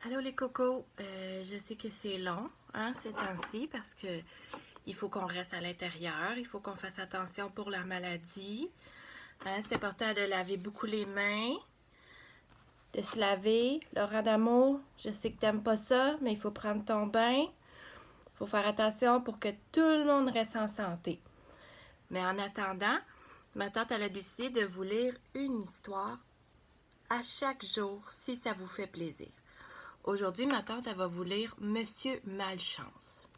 Allô les cocos, je sais que c'est long, hein, ces temps-ci, parce que il faut qu'on reste à l'intérieur, il faut qu'on fasse attention pour la maladie. Hein, c'est important de laver beaucoup les mains, de se laver. Laurent d'amour, je sais que t'aimes pas ça, mais il faut prendre ton bain. Il faut faire attention pour que tout le monde reste en santé. Mais en attendant, ma tante elle a décidé de vous lire une histoire à chaque jour si ça vous fait plaisir. Aujourd'hui, ma tante, elle va vous lire Monsieur Malchance.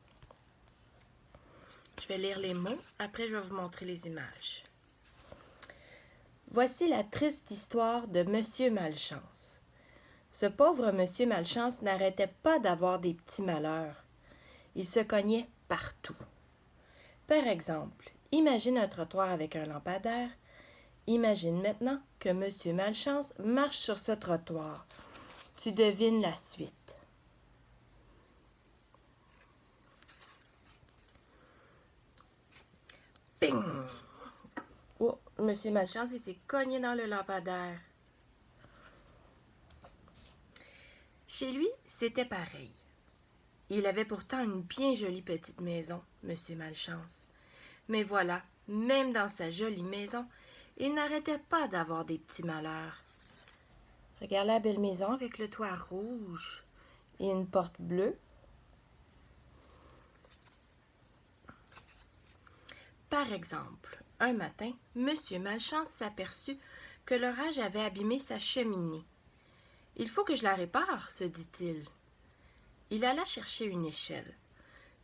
Je vais lire les mots, après je vais vous montrer les images. Voici la triste histoire de Monsieur Malchance. Ce pauvre Monsieur Malchance n'arrêtait pas d'avoir des petits malheurs. Il se cognait partout. Par exemple, imagine un trottoir avec un lampadaire. Imagine maintenant que Monsieur Malchance marche sur ce trottoir. Tu devines la suite. Ping! Oh, Monsieur Malchance, il s'est cogné dans le lampadaire. Chez lui, c'était pareil. Il avait pourtant une bien jolie petite maison, Monsieur Malchance. Mais voilà, même dans sa jolie maison, il n'arrêtait pas d'avoir des petits malheurs. Regarde la belle maison avec le toit rouge et une porte bleue. Par exemple, un matin, Monsieur Malchance s'aperçut que l'orage avait abîmé sa cheminée. « Il faut que je la répare, » se dit-il. Il alla chercher une échelle.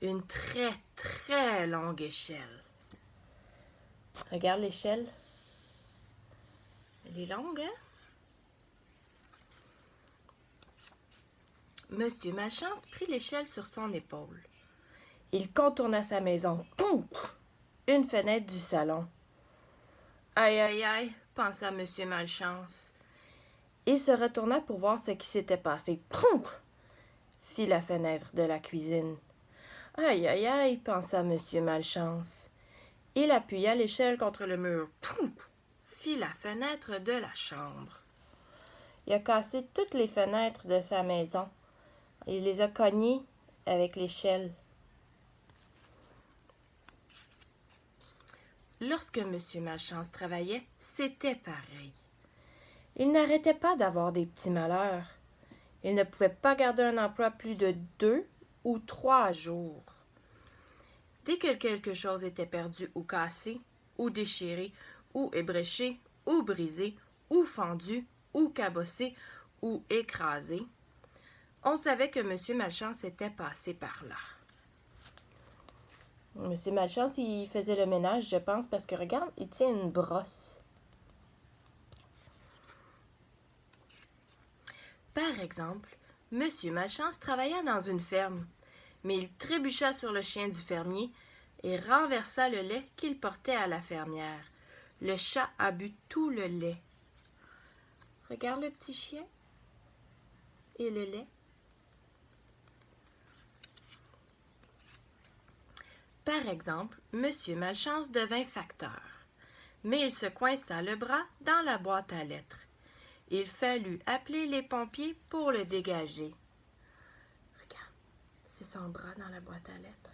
Une très, très longue échelle. Regarde l'échelle. Elle est longue, hein? Monsieur Malchance prit l'échelle sur son épaule. Il contourna sa maison. Pouf! Une fenêtre du salon. Aïe, aïe, aïe, pensa Monsieur Malchance. Il se retourna pour voir ce qui s'était passé. Pouf! Fit la fenêtre de la cuisine. Aïe, aïe, aïe, pensa Monsieur Malchance. Il appuya l'échelle contre le mur. Pouf! Fit la fenêtre de la chambre. Il a cassé toutes les fenêtres de sa maison. Il les a cognées avec l'échelle. Lorsque Monsieur Malchance travaillait, c'était pareil. Il n'arrêtait pas d'avoir des petits malheurs. Il ne pouvait pas garder un emploi plus de 2 ou 3 jours. Dès que quelque chose était perdu ou cassé, ou déchiré, ou ébréché, ou brisé, ou fendu, ou cabossé, ou écrasé, on savait que Monsieur Malchance était passé par là. Monsieur Malchance, il faisait le ménage, je pense, parce que regarde, il tient une brosse. Par exemple, Monsieur Malchance travailla dans une ferme, mais il trébucha sur le chien du fermier et renversa le lait qu'il portait à la fermière. Le chat a bu tout le lait. Regarde le petit chien et le lait. Par exemple, Monsieur Malchance devint facteur, mais il se coinça le bras dans la boîte à lettres. Il fallut appeler les pompiers pour le dégager. Regarde, c'est son bras dans la boîte à lettres.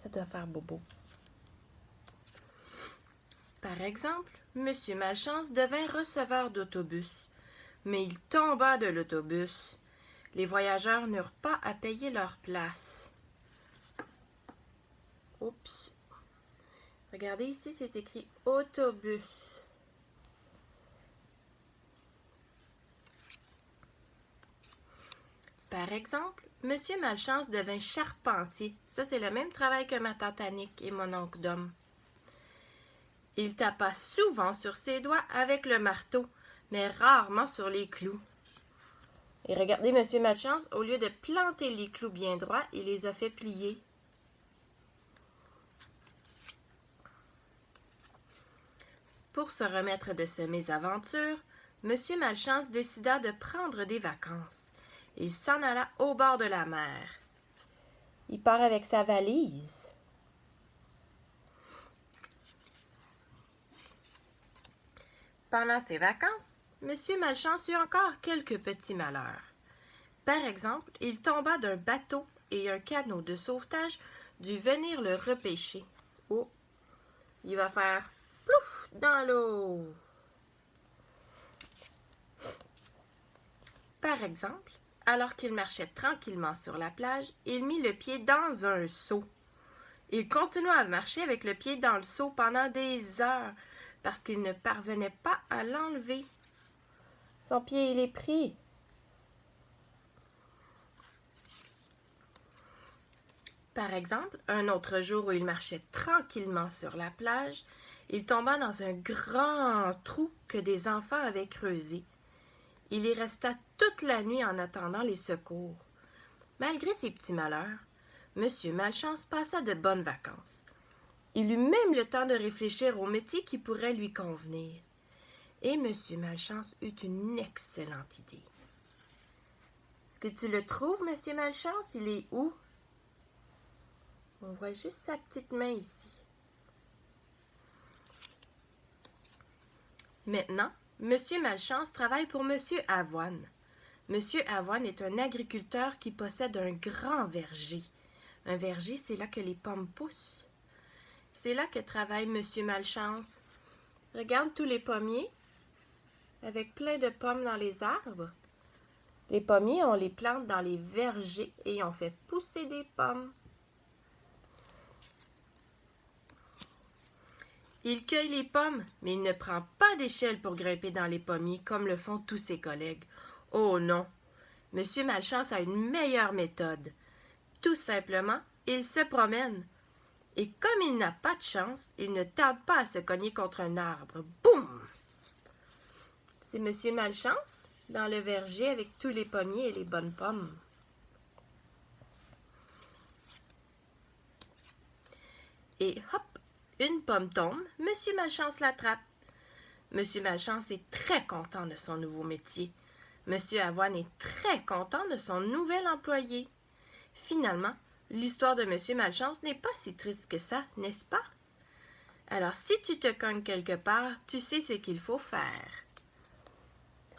Ça doit faire bobo. Par exemple, Monsieur Malchance devint receveur d'autobus, mais il tomba de l'autobus. Les voyageurs n'eurent pas à payer leur place. Oups. Regardez ici, c'est écrit autobus. Par exemple, Monsieur Malchance devint charpentier. Ça, c'est le même travail que ma tante Annick et mon oncle Dom. Il tapa souvent sur ses doigts avec le marteau, mais rarement sur les clous. Et regardez Monsieur Malchance, au lieu de planter les clous bien droits, il les a fait plier. Pour se remettre de ce mésaventure, Monsieur Malchance décida de prendre des vacances. Il s'en alla au bord de la mer. Il part avec sa valise. Pendant ses vacances, Monsieur Malchance eut encore quelques petits malheurs. Par exemple, il tomba d'un bateau et un canot de sauvetage dut venir le repêcher. Oh, il va faire plouf dans l'eau. Par exemple, alors qu'il marchait tranquillement sur la plage, il mit le pied dans un seau. Il continua à marcher avec le pied dans le seau pendant des heures parce qu'il ne parvenait pas à l'enlever. Son pied, il est pris. Par exemple, un autre jour où il marchait tranquillement sur la plage, il tomba dans un grand trou que des enfants avaient creusé. Il y resta toute la nuit en attendant les secours. Malgré ses petits malheurs, M. Malchance passa de bonnes vacances. Il eut même le temps de réfléchir au métier qui pourrait lui convenir. Et M. Malchance eut une excellente idée. Est-ce que tu le trouves, M. Malchance? Il est où? On voit juste sa petite main ici. Maintenant, M. Malchance travaille pour M. Avoine. M. Avoine est un agriculteur qui possède un grand verger. Un verger, c'est là que les pommes poussent. C'est là que travaille M. Malchance. Regarde tous les pommiers, avec plein de pommes dans les arbres. Les pommiers, on les plante dans les vergers et on fait pousser des pommes. Il cueille les pommes, mais il ne prend pas d'échelle pour grimper dans les pommiers comme le font tous ses collègues. Oh non! M. Malchance a une meilleure méthode. Tout simplement, il se promène. Et comme il n'a pas de chance, il ne tarde pas à se cogner contre un arbre. Boum! C'est M. Malchance dans le verger avec tous les pommiers et les bonnes pommes. Et hop! Une pomme tombe, M. Malchance l'attrape. M. Malchance est très content de son nouveau métier. M. Avoine est très content de son nouvel employé. Finalement, l'histoire de M. Malchance n'est pas si triste que ça, n'est-ce pas? Alors, si tu te cognes quelque part, tu sais ce qu'il faut faire.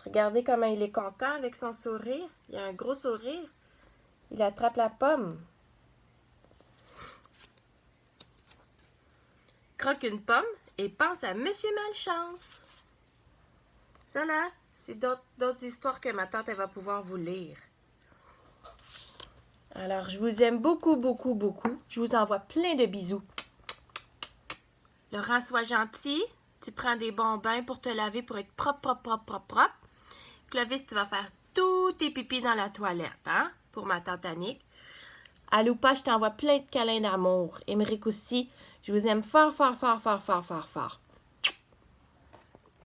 Regardez comment il est content avec son sourire. Il a un gros sourire. Il attrape la pomme. Croque une pomme et pense à M. Malchance. Ça là, c'est d'autres histoires que ma tante elle va pouvoir vous lire. Alors, je vous aime beaucoup, beaucoup, beaucoup. Je vous envoie plein de bisous. Laurent, sois gentil. Tu prends des bons bains pour te laver, pour être propre, propre, propre, propre, propre. Clovis, tu vas faire tous tes pipis dans la toilette, hein, pour ma tante Annick. Aloupa, je t'envoie plein de câlins d'amour. Émeric aussi, je vous aime fort, fort, fort, fort, fort, fort, fort.